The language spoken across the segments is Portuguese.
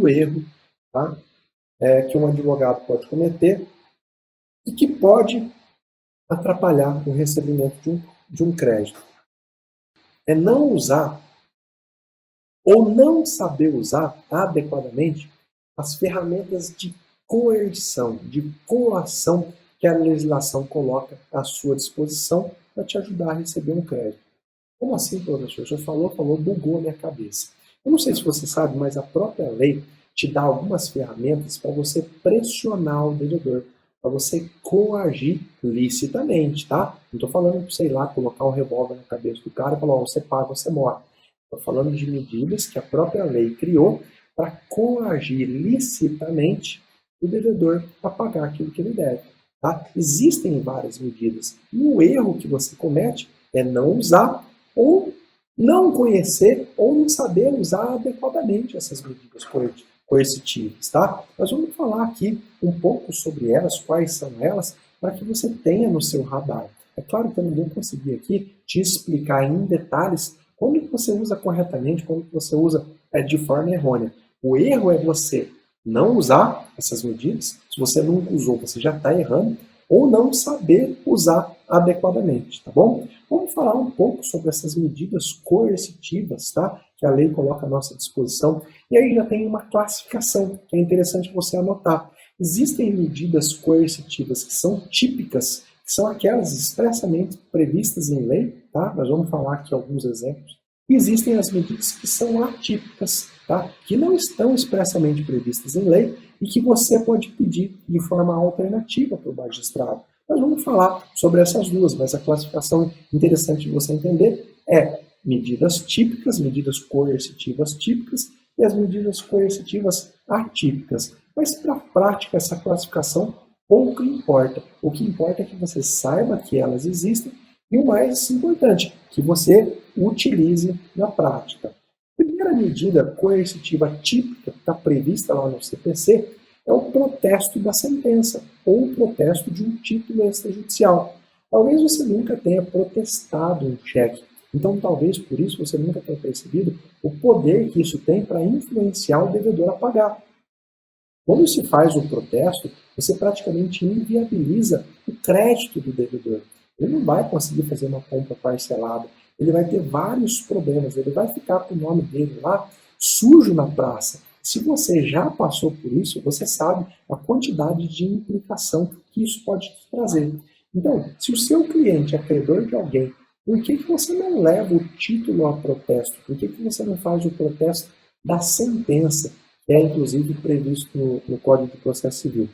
erro, tá? Que um advogado pode cometer e que pode atrapalhar o recebimento de um crédito. É não usar ou não saber usar adequadamente as ferramentas de coerção, de coação que a legislação coloca à sua disposição para te ajudar a receber um crédito. Como assim, professor? O senhor falou, bugou a minha cabeça. Eu não sei se você sabe, mas a própria lei te dá algumas ferramentas para você pressionar o devedor, para você coagir licitamente, tá? Não estou falando, sei lá, colocar um revólver na cabeça do cara e falar, você paga, você morre. Estou falando de medidas que a própria lei criou para coagir licitamente o devedor a pagar aquilo que ele deve. Tá? Existem várias medidas. E o erro que você comete é não usar ou não conhecer ou não saber usar adequadamente essas medidas coercitivas. Tá? Nós vamos falar aqui um pouco sobre elas, quais são elas, para que você tenha no seu radar. É claro que eu não vou conseguir aqui te explicar em detalhes quando você usa corretamente, quando você usa de forma errônea. O erro é você não usar essas medidas, se você nunca usou, você já está errando, ou não saber usar adequadamente, tá bom? Vamos falar um pouco sobre essas medidas coercitivas, tá? Que a lei coloca à nossa disposição. E aí já tem uma classificação, que é interessante você anotar. Existem medidas coercitivas que são típicas, que são aquelas expressamente previstas em lei, tá? Nós vamos falar aqui alguns exemplos. E existem as medidas que são atípicas, tá? Que não estão expressamente previstas em lei e que você pode pedir de forma alternativa para o magistrado. Nós vamos falar sobre essas duas, mas a classificação interessante de você entender é medidas típicas, medidas coercitivas típicas e as medidas coercitivas atípicas. Mas para a prática, essa classificação pouco importa. O que importa é que você saiba que elas existem e o mais importante, que você utilize na prática. A primeira medida coercitiva típica que está prevista lá no CPC é o protesto da sentença ou o protesto de um título extrajudicial. Talvez você nunca tenha protestado um cheque, então talvez por isso você nunca tenha percebido o poder que isso tem para influenciar o devedor a pagar. Quando se faz o protesto, você praticamente inviabiliza o crédito do devedor. Ele não vai conseguir fazer uma compra parcelada, ele vai ter vários problemas, ele vai ficar com o nome dele lá sujo na praça. Se você já passou por isso, você sabe a quantidade de implicação que isso pode te trazer. Então, se o seu cliente é credor de alguém, por que você não leva o título a protesto? Por que você não faz o protesto da sentença, que é inclusive previsto no Código de Processo Civil?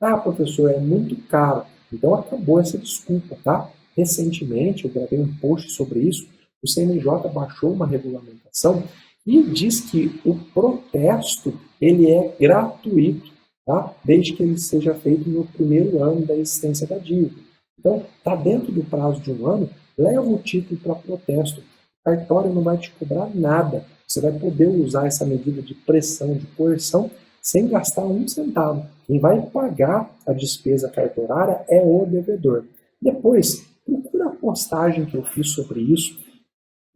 Ah, professor, é muito caro. Então acabou essa desculpa, tá? Recentemente, eu gravei um post sobre isso, o CNJ baixou uma regulamentação e diz que o protesto ele é gratuito, tá? Desde que ele seja feito no primeiro ano da existência da dívida. Então, está dentro do prazo de um ano, leva o título para protesto. O cartório não vai te cobrar nada. Você vai poder usar essa medida de pressão, de coerção, sem gastar um centavo. Quem vai pagar a despesa cartorária é o devedor. Depois, procura a postagem que eu fiz sobre isso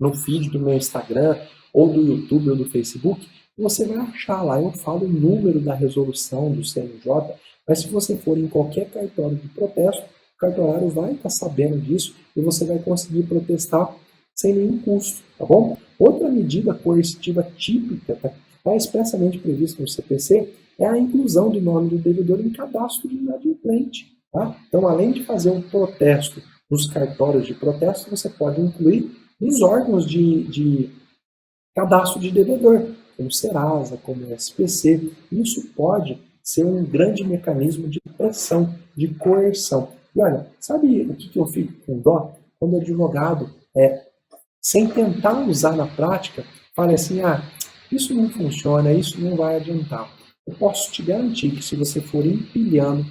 no feed do meu Instagram, ou do YouTube, ou do Facebook, você vai achar lá. Eu falo o número da resolução do CNJ, mas se você for em qualquer cartório de protesto, o cartorário vai estar sabendo disso e você vai conseguir protestar sem nenhum custo, tá bom? Outra medida coercitiva típica, que está expressamente prevista no CPC, é a inclusão do nome do devedor em cadastro de inadimplente. Tá? Então, além de fazer um protesto nos cartórios de protesto, você pode incluir nos órgãos de cadastro de devedor, como Serasa, como SPC. Isso pode ser um grande mecanismo de pressão, de coerção. E olha, sabe o que eu fico com dó? Quando o advogado, sem tentar usar na prática, fala assim, isso não funciona, isso não vai adiantar. Eu posso te garantir que se você for empilhando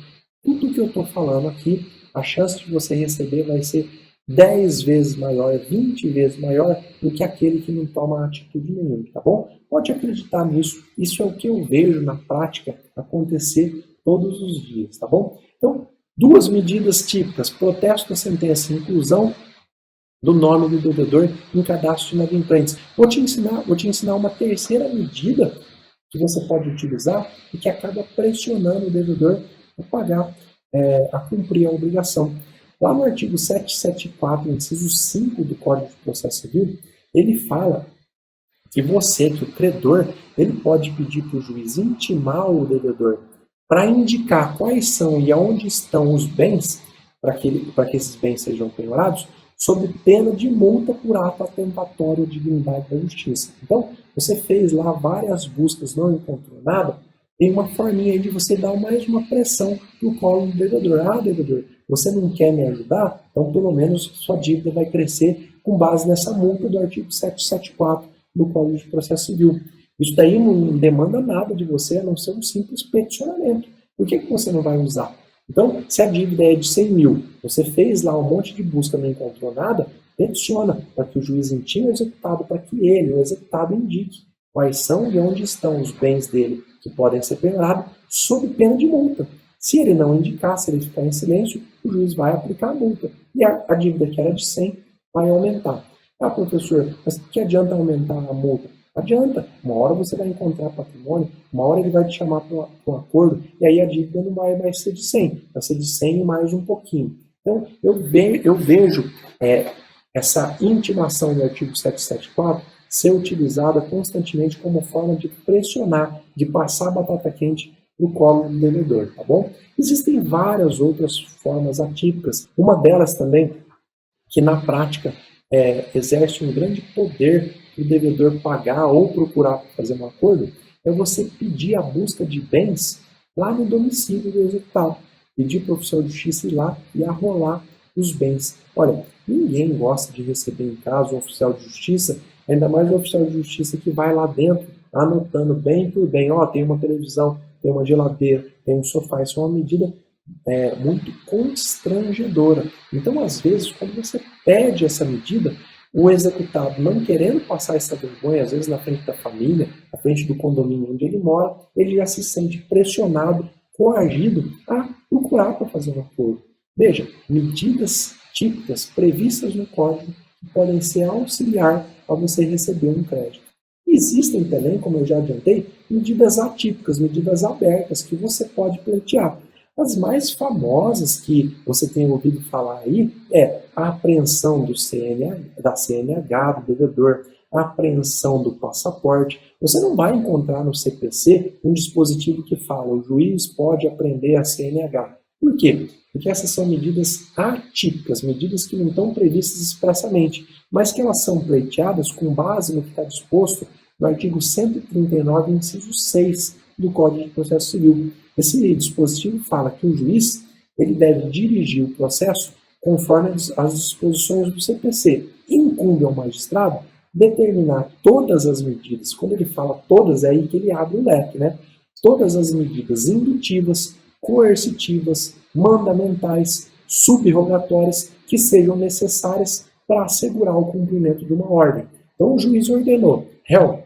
tudo o que eu estou falando aqui, a chance de você receber vai ser 10 vezes maior, 20 vezes maior do que aquele que não toma atitude nenhuma, tá bom? Pode acreditar nisso, isso é o que eu vejo na prática acontecer todos os dias, tá bom? Então, duas medidas típicas, protesto da sentença e inclusão do nome do devedor em cadastro de inadimplentes. Vou te ensinar uma terceira medida que você pode utilizar e que acaba pressionando o devedor a pagar, a cumprir a obrigação. Lá no artigo 774, inciso 5 do Código de Processo Civil, ele fala que o credor, ele pode pedir para o juiz intimar o devedor para indicar quais são e aonde estão os bens, para que esses bens sejam penhorados, sob pena de multa por ato atentatório à dignidade da justiça. Então, você fez lá várias buscas, não encontrou nada, tem uma forminha aí de você dar mais uma pressão no colo do devedor. Ah, devedor, você não quer me ajudar? Então, pelo menos, sua dívida vai crescer com base nessa multa do artigo 774 do Código de Processo Civil. Isso daí não demanda nada de você, a não ser um simples peticionamento. Por que você não vai usar? Então, se a dívida é de 100 mil, você fez lá um monte de busca e não encontrou nada, peticiona para que o juiz intime o executado, para que ele, o executado, indique quais são e onde estão os bens dele que podem ser penhorados, sob pena de multa. Se ele não indicar, se ele ficar em silêncio, o juiz vai aplicar a multa. E a dívida que era de 100 vai aumentar. Ah, professor, mas que adianta aumentar a multa? Adianta. Uma hora você vai encontrar patrimônio, uma hora ele vai te chamar para um acordo, e aí a dívida não vai mais ser de 100, vai ser de 100 e mais um pouquinho. Então, eu vejo essa intimação do artigo 774 ser utilizada constantemente como forma de pressionar, de passar a batata quente no colo do devedor, tá bom? Existem várias outras formas atípicas. Uma delas também, que na prática exerce um grande poder para o devedor pagar ou procurar fazer um acordo, é você pedir a busca de bens lá no domicílio do executado. Pedir para o oficial de justiça ir lá e arrolar os bens. Olha, ninguém gosta de receber em casa um oficial de justiça, ainda mais um oficial de justiça que vai lá dentro anotando bem por bem. Ó, tem uma televisão, tem uma geladeira, tem um sofá. Isso é uma medida muito constrangedora. Então, às vezes, quando você pede essa medida, o executado, não querendo passar essa vergonha, às vezes na frente da família, na frente do condomínio onde ele mora, ele já se sente pressionado, coagido a procurar para fazer um acordo. Veja, medidas típicas previstas no Código que podem ser auxiliar ao você receber um crédito. Existem também, como eu já adiantei, medidas atípicas, medidas abertas que você pode pleitear. As mais famosas que você tem ouvido falar aí é a apreensão da CNH do devedor, a apreensão do passaporte. Você não vai encontrar no CPC um dispositivo que fala o juiz pode apreender a CNH. Por quê? Porque essas são medidas atípicas, medidas que não estão previstas expressamente, mas que elas são pleiteadas com base no que está disposto no artigo 139, inciso 6 do Código de Processo Civil. Esse dispositivo fala que o juiz ele deve dirigir o processo conforme as disposições do CPC. Incumbe ao magistrado determinar todas as medidas. Quando ele fala todas, é aí que ele abre o leque, né? Todas as medidas indutivas, coercitivas, mandamentais, subrogatórias que sejam necessárias para assegurar o cumprimento de uma ordem. Então o juiz ordenou, réu,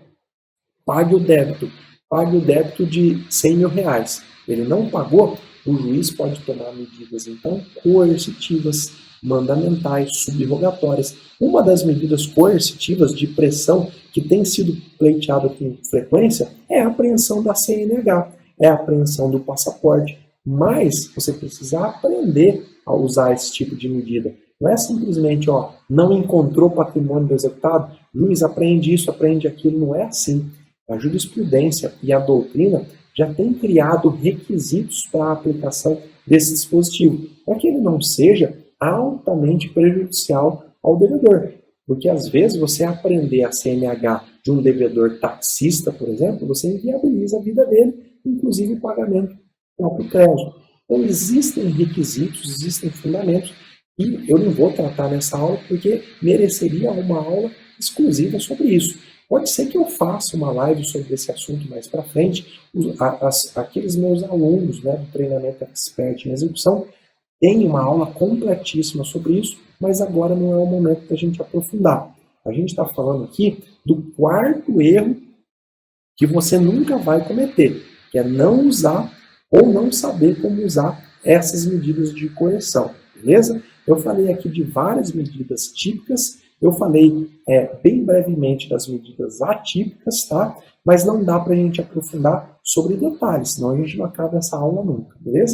pague o débito de 100 mil reais. Ele não pagou, o juiz pode tomar medidas, então, coercitivas, mandamentais, subrogatórias. Uma das medidas coercitivas de pressão que tem sido pleiteada com frequência é a apreensão da CNH, é a apreensão do passaporte. Mas você precisa aprender a usar esse tipo de medida. Não é simplesmente, não encontrou patrimônio do executado, juiz, apreende isso, apreende aquilo. Não é assim. A jurisprudência e a doutrina já têm criado requisitos para a aplicação desse dispositivo, para que ele não seja altamente prejudicial ao devedor. Porque às vezes você aprender a CNH de um devedor taxista, por exemplo, você inviabiliza a vida dele, inclusive o pagamento do próprio crédito. Então existem requisitos, existem fundamentos, e eu não vou tratar nessa aula porque mereceria uma aula exclusiva sobre isso. Pode ser que eu faça uma live sobre esse assunto mais para frente. Aqueles meus alunos, né, do treinamento expert em execução têm uma aula completíssima sobre isso, mas agora não é o momento da gente aprofundar. A gente está falando aqui do quarto erro que você nunca vai cometer, que é não usar ou não saber como usar essas medidas de coerção, beleza? Eu falei aqui de várias medidas típicas Eu falei bem brevemente das medidas atípicas, tá? Mas não dá para a gente aprofundar sobre detalhes, senão a gente não acaba essa aula nunca, beleza?